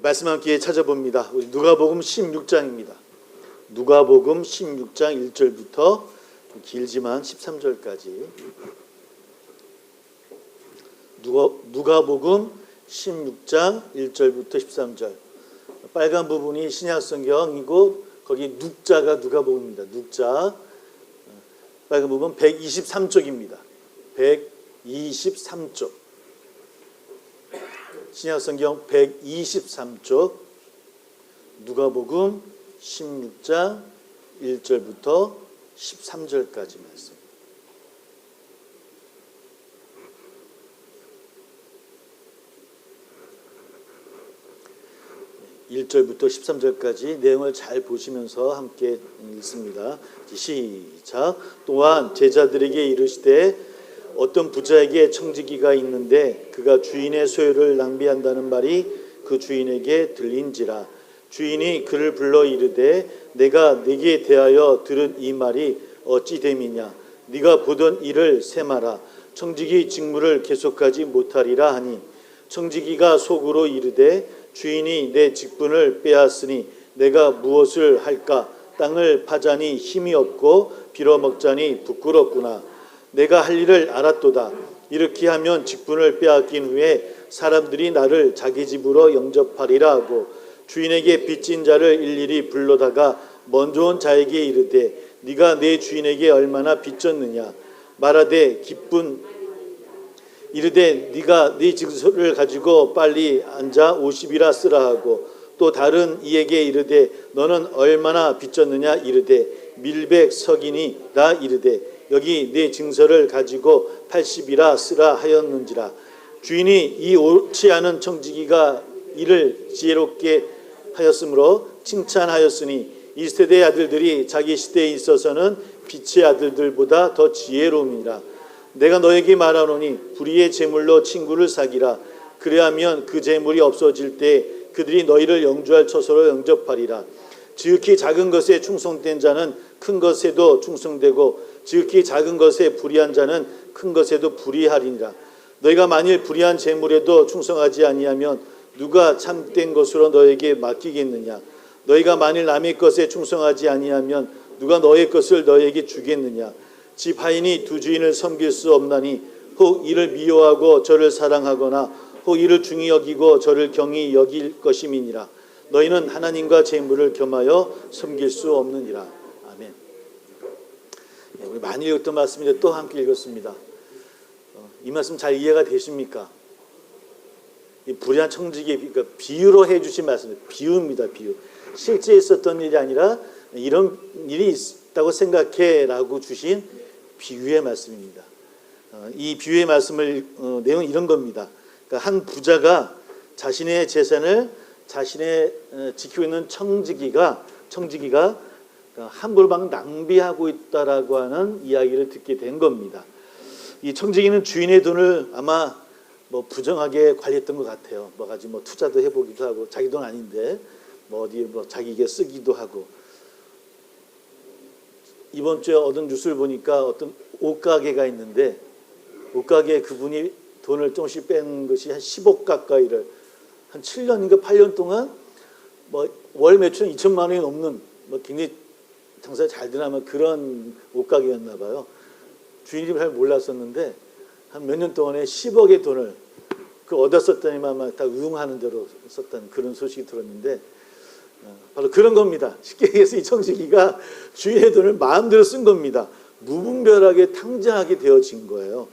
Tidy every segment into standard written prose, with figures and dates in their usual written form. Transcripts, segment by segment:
말씀 함께 찾아봅니다. 우리 누가복음 16장입니다. 누가복음 16장 1절부터 좀 길지만 13절까지. 누가복음 16장 1절부터 13절. 빨간 부분이 신약성경이고 거기 눅자가 누가복음입니다. 눅자. 빨간 부분 123쪽입니다. 123쪽. 신약성경 123쪽. 누가복음 16장 1절부터 13절까지 말씀. 1절부터 13절까지 내용을 잘 보시면서 함께 읽습니다. 시작. 또한 제자들에게 이르시되 어떤 부자에게 청지기가 있는데 그가 주인의 소유를 낭비한다는 말이 그 주인에게 들린지라. 주인이 그를 불러 이르되 내가 네게 대하여 들은 이 말이 어찌 됨이냐. 네가 보던 일을 세마라. 청지기 직무를 계속하지 못하리라 하니 청지기가 속으로 이르되 주인이 내 직분을 빼앗으니 내가 무엇을 할까. 땅을 파자니 힘이 없고 빌어먹자니 부끄럽구나. 내가 할 일을 알았도다. 이렇게 하면 직분을 빼앗긴 후에 사람들이 나를 자기 집으로 영접하리라 하고 주인에게 빚진 자를 일일이 불러다가 먼저 온 자에게 이르되 네가 내 주인에게 얼마나 빚졌느냐. 말하되 이르되 네가 네 증서를 가지고 빨리 앉아 50이라 쓰라 하고 또 다른 이에게 이르되 너는 얼마나 빚졌느냐. 이르되 밀백 석이니라. 이르되 여기 네 증서를 가지고 80이라 쓰라 하였는지라. 주인이 이 옳지 않은 청지기가 이를 지혜롭게 하였으므로 칭찬하였으니 이 세대의 아들들이 자기 시대에 있어서는 빛의 아들들보다 더 지혜로움이라. 내가 너에게 말하노니 불의의 재물로 친구를 사기라. 그래야면 그 재물이 없어질 때 그들이 너희를 영주할 처소로 영접하리라. 지극히 작은 것에 충성된 자는 큰 것에도 충성되고 지극히 작은 것에 불의한 자는 큰 것에도 불의하리니라. 너희가 만일 불의한 재물에도 충성하지 아니하면 누가 참된 것으로 너에게 맡기겠느냐. 너희가 만일 남의 것에 충성하지 아니하면 누가 너의 것을 너에게 주겠느냐. 집 하인이 두 주인을 섬길 수 없나니 혹 이를 미워하고 저를 사랑하거나 혹 이를 중히 여기고 저를 경히 여길 것임이니라. 너희는 하나님과 재물을 겸하여 섬길 수 없느니라. 아멘. 우리 많이 읽었던 말씀인데 또 함께 읽었습니다. 이 말씀 잘 이해가 되십니까? 이 불의한 청지기, 그러니까 비유로 해주신 말씀입니다. 비유입니다. 비유. 실제 있었던 일이 아니라 이런 일이 있다고 생각해 라고 주신 비유의 말씀입니다. 이 비유의 말씀을 내용은 이런 겁니다. 그러니까 한 부자가 자신의 재산을 자신의 지키고 있는 청지기가 함부로 막 낭비하고 있다라고 하는 이야기를 듣게 된 겁니다. 이 청지기는 주인의 돈을 아마 부정하게 관리했던 것 같아요. 뭐가지 투자도 해보기도 하고 자기 돈 아닌데 어디 자기에게 쓰기도 하고. 이번 주에 얻은 뉴스를 보니까 어떤 옷가게가 있는데 옷가게에 그분이 돈을 조금씩 뺀 것이 한 10억 가까이를 한 7년인가 8년 동안 월 매출은 2천만 원이 넘는 굉장히 장사가 잘 되나면 그런 옷가게였나 봐요. 주인이 잘 몰랐었는데 한 몇 년 동안에 10억의 돈을 얻어 썼더니만 다 응하는 대로 썼다는 그런 소식이 들었는데 바로 그런 겁니다. 쉽게 얘기해서 이 청지기가 주인의 돈을 마음대로 쓴 겁니다. 무분별하게 탕자하게 되어진 거예요.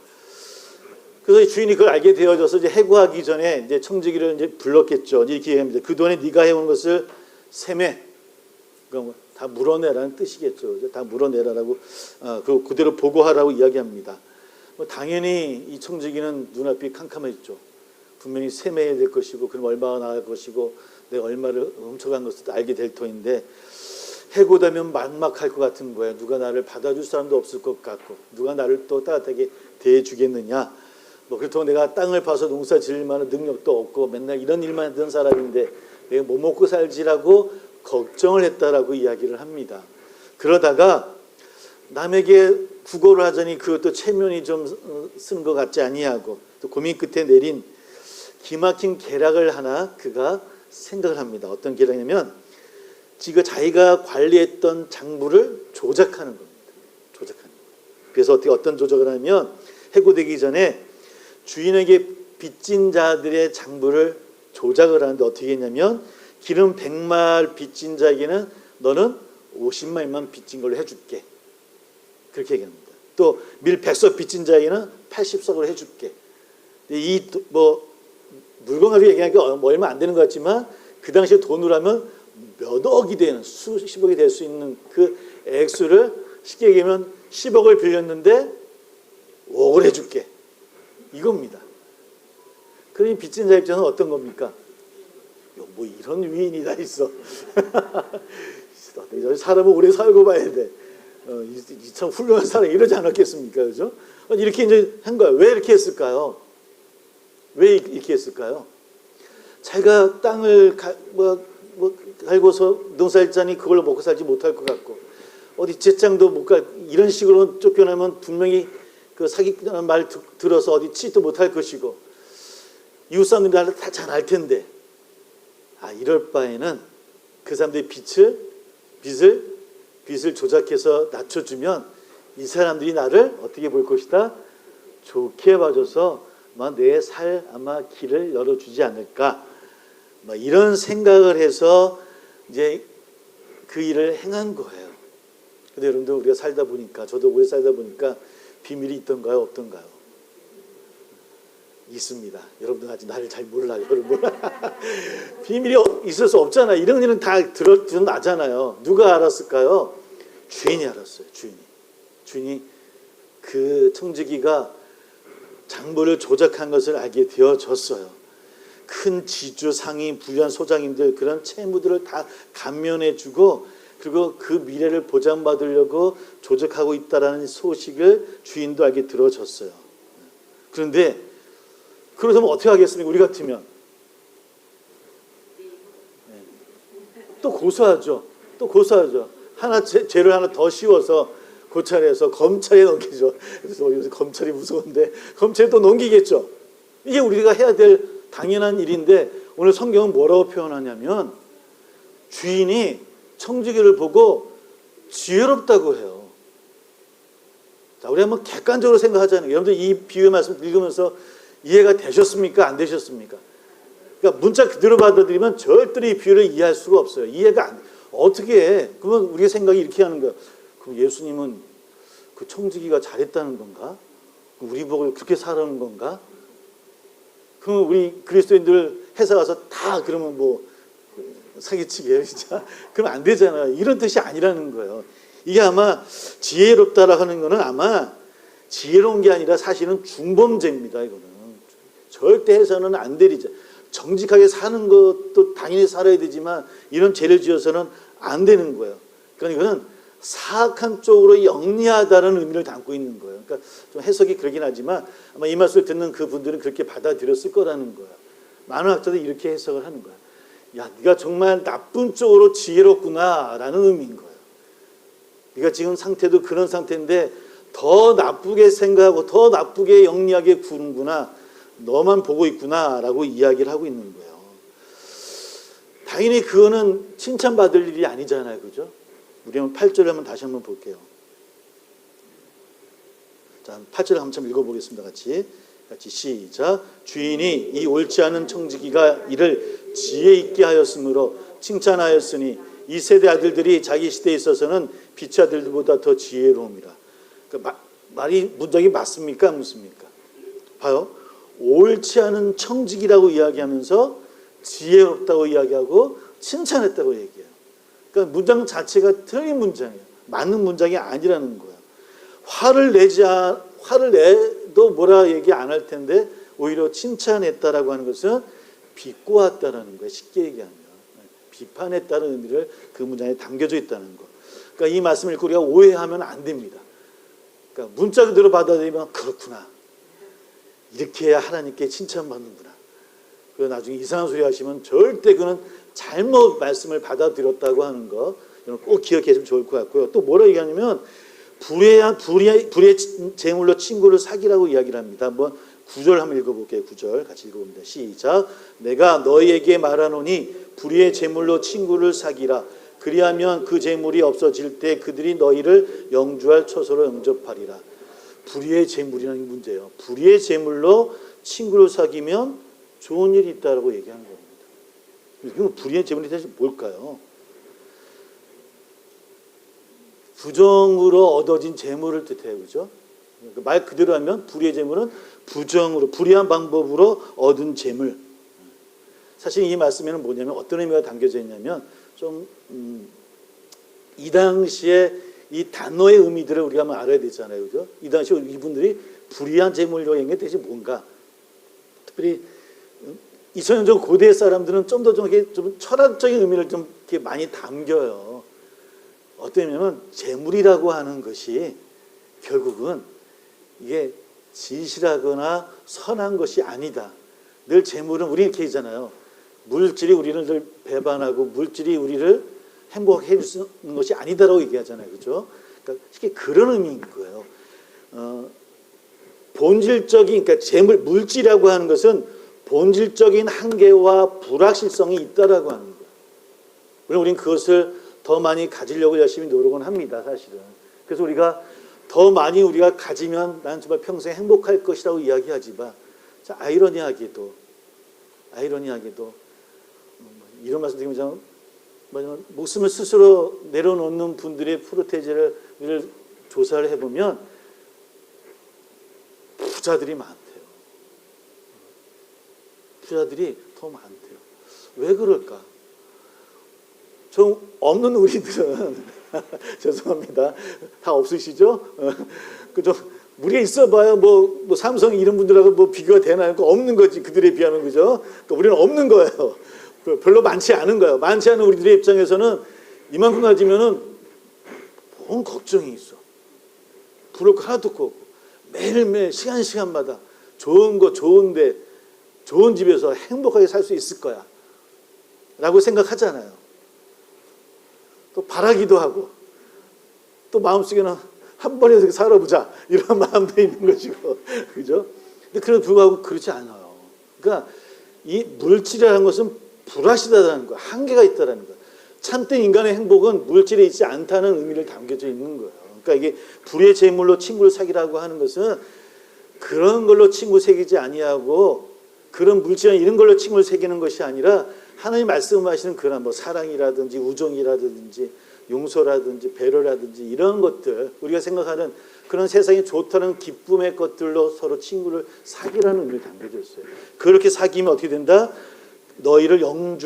그래서 주인이 그걸 알게 되어져서 이제 해고하기 전에 이제 청지기를 이제 불렀겠죠. 이렇게 얘기합니다. 그 돈에 네가 해온 것을 세매, 그러니까 다 물어내라는 뜻이겠죠. 다 물어내라라고 그리고 그대로 보고하라고 이야기합니다. 당연히 이 청지기는 눈앞이 캄캄했죠. 분명히 세매해야 될 것이고 그럼 얼마가 나갈 것이고 내가 얼마를 훔쳐간 것을 알게 될 터인데 해고되면 막막할 것 같은 거예요. 누가 나를 받아줄 사람도 없을 것 같고 누가 나를 또 따뜻하게 대해주겠느냐. 그렇다고 내가 땅을 파서 농사 지을 만한 능력도 없고 맨날 이런 일만 하던 사람인데 내가 뭐 먹고 살지라고 걱정을 했다라고 이야기를 합니다. 그러다가 남에게 부고를 하자니 그것도 체면이 좀 쓴 것 같지 아니하고 또 고민 끝에 내린 기막힌 계략을 하나 그가 생각을 합니다. 어떤 계략이냐면 지가 자기가 관리했던 장부를 조작하는 겁니다. 조작하는 거예요. 그래서 어떤 조작을 하면 해고되기 전에 주인에게 빚진 자들의 장부를 조작을 하는데 어떻게 했냐면 기름 100말 빚진 자에게는 너는 50말만 빚진 걸로 해줄게. 그렇게 얘기합니다. 또 밀 100석 빚진 자에게는 80석으로 해줄게. 이 물건 가지고 얘기하니까 얼마 안 되는 것 같지만 그 당시에 돈으로 하면 몇 억이 되는 수십억이 될 수 있는 그 액수를 쉽게 얘기하면 10억을 빌렸는데 5억을 해줄게. 이겁니다. 그러니 빚진 자 입장은 어떤 겁니까? 뭐 이런 위인이 다 있어. 사람은 오래 살고 봐야 돼. 참 훌륭한 사람 이러지 않았겠습니까? 그죠? 이렇게 이제 한 거야. 왜 이렇게 했을까요? 왜 이렇게 했을까요? 자기가 땅을 갈고서 농사짓자니 그걸로 먹고 살지 못할 것 같고 어디 제장도 못 가 이런 식으로 쫓겨나면 분명히 그 사기라는 말 들어서 어디 치지도 못할 것이고 이웃 사람들이 다 잘 알 텐데 이럴 바에는 그 사람들의 빚을 조작해서 낮춰주면 이 사람들이 나를 어떻게 볼 것이다? 좋게 봐줘서 내 살 아마 길을 열어주지 않을까? 이런 생각을 해서 이제 그 일을 행한 거예요. 근데 여러분들 우리가 살다 보니까 저도 오래 살다 보니까 비밀이 있던가요? 없던가요? 있습니다. 여러분들 아직 나를 잘 몰라요. 여러분. 비밀이 있을 수 없잖아요. 이런 일은 다 드러나잖아요. 누가 알았을까요? 주인이 알았어요. 주인이 그 청지기가 장부를 조작한 것을 알게 되어졌어요. 큰 지주, 상인, 부유한 소장님들 그런 채무들을 다 감면해주고 그리고 그 미래를 보장받으려고 조작하고 있다라는 소식을 주인도 알게 들어졌어요. 그런데 그러면 어떻게 하겠습니까? 우리 같으면 또 고소하죠. 죄를 하나 더 씌워서 고찰해서 검찰에 넘기죠. 그래서 요새 검찰이 무서운데 검찰에 또 넘기겠죠. 이게 우리가 해야 될 당연한 일인데 오늘 성경은 뭐라고 표현하냐면 주인이 청지기를 보고 지혜롭다고 해요. 자, 우리 한번 객관적으로 생각하자는 거예요. 여러분들 이 비유의 말씀 읽으면서 이해가 되셨습니까? 안 되셨습니까? 그러니까 문자 그대로 받아들이면 절대로 이 비유를 이해할 수가 없어요. 이해가 안 돼. 어떻게 해? 그러면 우리의 생각이 이렇게 하는 거예요. 그럼 예수님은 그 청지기가 잘했다는 건가? 우리 보고 그렇게 살아는 건가? 그러면 우리 그리스도인들 회사 가서 다 그러면 사기치게요, 진짜? 그러면 안 되잖아요. 이런 뜻이 아니라는 거예요. 이게 아마 지혜롭다라 하는 거는 아마 지혜로운 게 아니라 사실은 중범죄입니다, 이거는. 절대 해서는 안 되리죠. 정직하게 사는 것도 당연히 살아야 되지만 이런 죄를 지어서는 안 되는 거예요. 그러니까 이거는 사악한 쪽으로 영리하다는 의미를 담고 있는 거예요. 그러니까 좀 해석이 그러긴 하지만 아마 이 말씀을 듣는 그분들은 그렇게 받아들였을 거라는 거예요. 많은 학자들이 이렇게 해석을 하는 거예요. 야, 네가 정말 나쁜 쪽으로 지혜롭구나라는 의미인 거예요. 네가 지금 상태도 그런 상태인데 더 나쁘게 생각하고 더 나쁘게 영리하게 구는구나. 너만 보고 있구나라고 이야기를 하고 있는 거예요. 당연히 그거는 칭찬받을 일이 아니잖아요. 그죠? 우리 한번 8절을 한번 다시 한번 볼게요. 자, 8절을 한번 읽어보겠습니다. 같이 시작. 주인이 이 옳지 않은 청지기가 이를 지혜 있게 하였으므로 칭찬하였으니 이 세대 아들들이 자기 시대에 있어서는 빛의 아들들보다 더 지혜로움이라. 그러니까 문장이 맞습니까? 안 맞습니까? 봐요. 옳지 않은 청지기라고 이야기하면서 지혜롭다고 이야기하고 칭찬했다고 얘기해요. 그러니까 문장 자체가 틀린 문장이에요. 맞는 문장이 아니라는 거예요. 화를 내도 뭐라 얘기 안 할 텐데 오히려 칭찬했다라고 하는 것은 비꼬았다라는 거예요. 쉽게 얘기하면 비판했다는 의미를 그 문장에 담겨져 있다는 거. 그러니까 이 말씀을 읽고 우리가 오해하면 안 됩니다. 그러니까 문자 그대로 받아들이면 그렇구나. 이렇게 해야 하나님께 칭찬받는구나. 그리고 나중에 이상한 소리 하시면 절대 그는 잘못 말씀을 받아들였다고 하는 거 꼭 기억해 주면 좋을 것 같고요. 또 뭐라 얘기하냐면 불의 제물로 친구를 사귀라고 이야기를 합니다. 한번 9절 한번 읽어볼게요. 9절 같이 읽어봅니다. 시작. 내가 너희에게 말하노니 불의의 제물로 친구를 사귀라. 그리하면 그 제물이 없어질 때 그들이 너희를 영주할 처소로 영접하리라. 불의의 제물이라는 문제예요. 불의의 제물로 친구를 사귀면 좋은 일이 있다라고 얘기하는 겁니다. 그럼 불의의 제물이 대체 뭘까요? 부정으로 얻어진 재물을 뜻해요. 그죠? 말 그대로 하면 불의의 재물은 부정으로, 불의한 방법으로 얻은 재물. 사실 이 말씀에는 뭐냐면 어떤 의미가 담겨져 있냐면 좀 이 당시에 이 단어의 의미들을 우리가 한번 알아야 되잖아요. 그죠? 이 당시에 이분들이 불의한 재물로 얘기한 게 대체 뭔가? 특별히 2000년 전 고대 사람들은 좀 더 좀 철학적인 의미를 좀 이렇게 많이 담겨요. 어떠냐면 재물이라고 하는 것이 결국은 이게 진실하거나 선한 것이 아니다. 늘 재물은 우리 이렇게 하잖아요. 물질이 우리를 늘 배반하고 물질이 우리를 행복하게 해주는 것이 아니다라고 얘기하잖아요. 그렇죠? 그러니까 쉽게 그런 의미인 거예요. 본질적인, 그러니까 재물, 물질이라고 하는 것은 본질적인 한계와 불확실성이 있다라고 하는 거예요. 물론 우리는 그것을 더 많이 가지려고 열심히 노력은 합니다. 사실은. 그래서 우리가 더 많이 우리가 가지면 나는 정말 평생 행복할 것이라고 이야기하지만 아이러니하게도 이런 말씀 드리면 목숨을 스스로 내려놓는 분들의 프로테이지를 조사를 해보면 부자들이 많대요. 부자들이 더 많대요. 왜 그럴까? 좀 없는 우리들은 죄송합니다. 다 없으시죠? 그좀 우리가 있어봐야 뭐 삼성 이런 분들하고 뭐 비교가 되나요? 없는 거지 그들에 비하면. 그죠? 그러니까 우리는 없는 거예요. 별로 많지 않은 거예요. 많지 않은 우리들의 입장에서는 이만큼 가지면은 뭔 걱정이 있어. 부를 거 하나도 없고 매일매일 시간마다 좋은 거 좋은데 좋은 집에서 행복하게 살 수 있을 거야 라고 생각하잖아요. 또 바라기도 하고 또 마음속에는 한 번에 살아보자 이런 마음도 있는 것이고. 그죠? 근데 그래도 불구하고 그렇지 않아요. 그러니까 이 물질이라는 것은 불확실하다는 거야. 한계가 있다는 거야. 참된 인간의 행복은 물질에 있지 않다는 의미를 담겨져 있는 거예요. 그러니까 이게 불의 제물로 친구를 사귀라고 하는 것은 그런 걸로 친구 사귀지 아니하고 그런 물질이나 이런 걸로 친구를 사귀는 것이 아니라 하나님 말씀하시는 그런 뭐 사랑이라든지 우정이라든지 용서라든지 배려라든지 이런 것들, 우리가 생각하는 그런 세상이 좋다는 기쁨의 것들로 서로 친구를 사귀라는 의미를 담겨져 있어요. 그렇게 사귀면 어떻게 된다? 너희를 영원히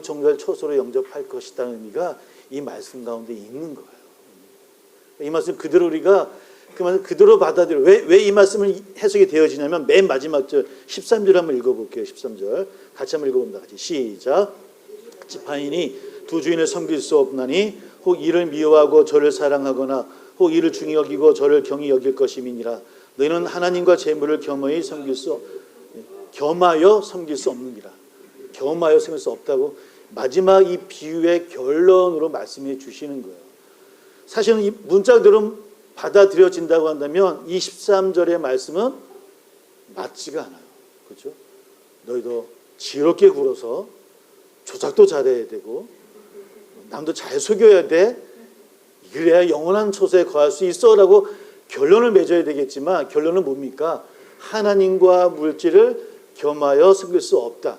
청주할 처소로 영접할 것이라는 의미가 이 말씀 가운데 있는 거예요. 이 말씀 그대로 우리가 그 말씀 그대로 받아들여. 왜 이 말씀을 해석이 되어지냐면 맨 마지막 절 13절 한번 읽어볼게요. 13절 같이 한번 읽어봅니다. 같이 시작. 지파인이 두 주인을 섬길 수 없나니 혹 이를 미워하고 저를 사랑하거나 혹 이를 중히 여기고 저를 경히 여길 것임이니라. 너희는 하나님과 재물을 겸하여 섬길 수 없느니라. 겸하여 섬길 수 없다고 마지막 이 비유의 결론으로 말씀해 주시는 거예요. 사실은 이 문자 그대로 받아들여진다고 한다면 이 13절의 말씀은 맞지가 않아요. 그렇죠? 너희도 지혜롭게 굴어서 조작도 잘해야 되고 남도 잘 속여야 돼. 그래야 영원한 처소에 거할 수 있어라고 결론을 맺어야 되겠지만 결론은 뭡니까? 하나님과 물질을 겸하여 섬길 수 없다.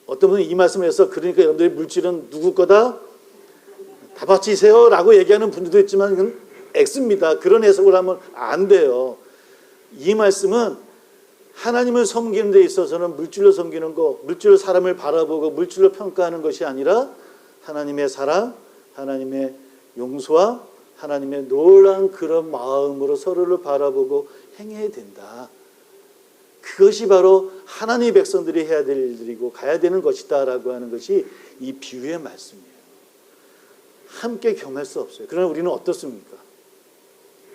어떤 분은 이 말씀에서 그러니까 여러분들의 물질은 누구 거다? 다 바치세요 라고 얘기하는 분들도 있지만 이건 X입니다. 그런 해석을 하면 안 돼요. 이 말씀은 하나님을 섬기는 데 있어서는 물질로 섬기는 거, 물질로 사람을 바라보고 물질로 평가하는 것이 아니라 하나님의 사랑, 하나님의 용서와 하나님의 놀라운 그런 마음으로 서로를 바라보고 행해야 된다. 그것이 바로 하나님의 백성들이 해야 될 일들이고 가야 되는 것이다 라고 하는 것이 이 비유의 말씀이에요. 함께 겸할 수 없어요. 그러나 우리는 어떻습니까?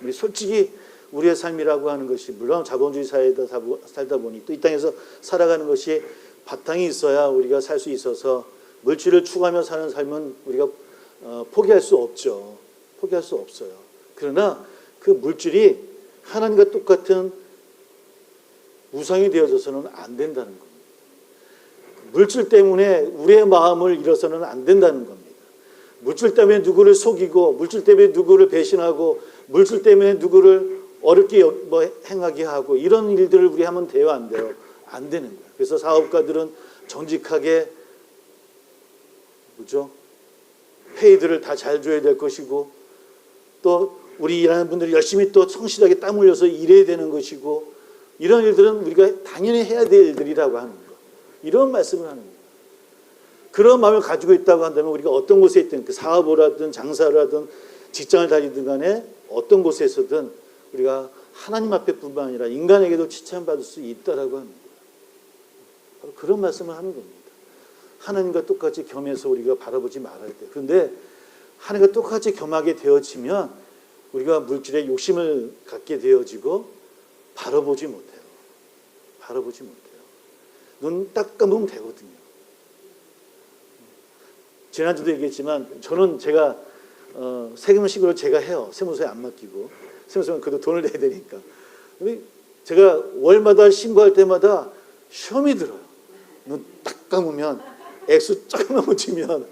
우리 솔직히 우리의 삶이라고 하는 것이 물론 자본주의 사회에 살다 보니 또 이 땅에서 살아가는 것이 바탕이 있어야 우리가 살 수 있어서 물질을 추구하며 사는 삶은 우리가 포기할 수 없죠. 포기할 수 없어요. 그러나 그 물질이 하나님과 똑같은 우상이 되어져서는 안 된다는 겁니다. 물질 때문에 우리의 마음을 잃어서는 안 된다는 겁니다. 물질 때문에 누구를 속이고, 물질 때문에 누구를 배신하고, 물질 때문에 누구를 어렵게 행하게 하고, 이런 일들을 우리 하면 돼요, 안 돼요? 안 되는 거예요. 그래서 사업가들은 정직하게 페이드를 다 잘 줘야 될 것이고, 또 우리 일하는 분들이 열심히 또 성실하게 땀 흘려서 일해야 되는 것이고, 이런 일들은 우리가 당연히 해야 될 일들이라고 하는 거. 이런 말씀을 하는 거예요. 그런 마음을 가지고 있다고 한다면 우리가 어떤 곳에 있든, 그 사업을 하든 장사를 하든 직장을 다니든 간에 어떤 곳에서든 우리가 하나님 앞에뿐만 아니라 인간에게도 칭찬받을 수 있다라고 하는 거예요. 바로 그런 말씀을 하는 겁니다. 하나님과 똑같이 겸해서 우리가 바라보지 말아야 돼요. 그런데 하나님과 똑같이 겸하게 되어지면 우리가 물질에 욕심을 갖게 되어지고 바라보지 못해요. 바라보지 못해요. 눈 딱 감으면 되거든요. 지난주도 얘기했지만 저는 제가 세금식으로 제가 해요. 세무서에 안 맡기고. 세무서는 그래도 돈을 내야 되니까. 제가 월마다 신고할 때마다 시험이 들어요. 눈 딱 감으면 액수 조금만 묻히면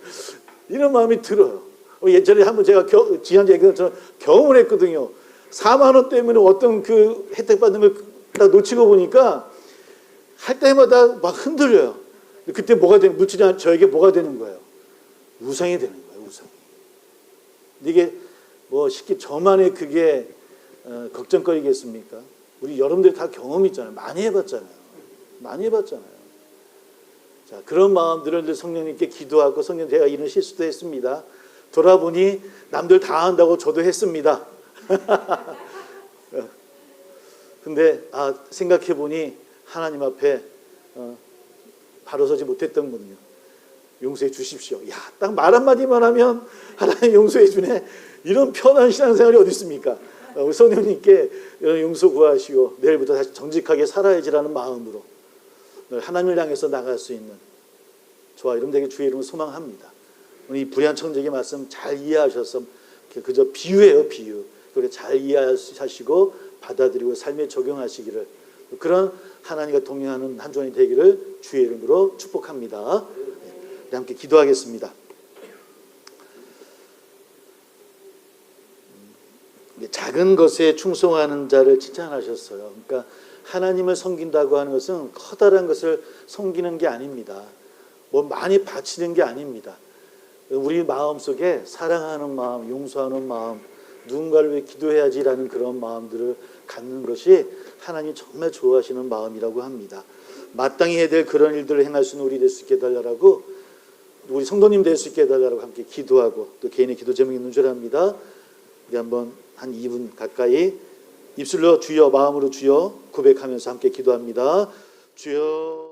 이런 마음이 들어요. 예전에 한번 제가 지난주에 얘기한 경험을 했거든요. 4만 원 때문에 어떤 그 혜택 받는 걸 딱 놓치고 보니까 할 때마다 막 흔들려요. 그때 뭐가 되는, 물질이 저에게 뭐가 되는 거예요? 우상이 되는 거예요, 우상이. 이게 쉽게 저만의 그게 걱정거리겠습니까? 우리 여러분들이 다 경험이 있잖아요. 많이 해봤잖아요. 많이 해봤잖아요. 자, 그런 마음들을 성령님께 기도하고, 성령 제가 이런 실수도 했습니다. 돌아보니 남들 다 한다고 저도 했습니다. 근데 생각해보니 하나님 앞에 바로 서지 못했던 분요. 용서해 주십시오. 야, 딱 말 한마디만 하면 하나님 용서해 주네. 이런 편한 신앙생활이 어디 있습니까? 우리 성령님께 용서 구하시고 내일부터 다시 정직하게 살아야지라는 마음으로 하나님을 향해서 나갈 수 있는 저와 여러분들에게 주의 이름을 소망합니다. 오늘 이 불의한 청지기 말씀 잘 이해하셔서 그저 비유예요, 비유. 그렇게 잘 이해하시고 받아들이고 삶에 적용하시기를, 그런 하나님과 동행하는 한 주간이 되기를 주의 이름으로 축복합니다. 네, 함께 기도하겠습니다. 작은 것에 충성하는 자를 칭찬하셨어요. 그러니까 하나님을 섬긴다고 하는 것은 커다란 것을 섬기는 게 아닙니다. 많이 바치는 게 아닙니다. 우리 마음속에 사랑하는 마음, 용서하는 마음, 누군가를 위해 기도해야지라는 그런 마음들을 갖는 것이 하나님이 정말 좋아하시는 마음이라고 합니다. 마땅히 해야 될 그런 일들을 행할 수 있는 우리 될 수 있게 해달라고, 우리 성도님 될 수 있게 해달라고 함께 기도하고, 또 개인의 기도 제목이 있는 줄 압니다. 우리 한번 한 2분 가까이 입술로 주여, 마음으로 주여 고백하면서 함께 기도합니다. 주여.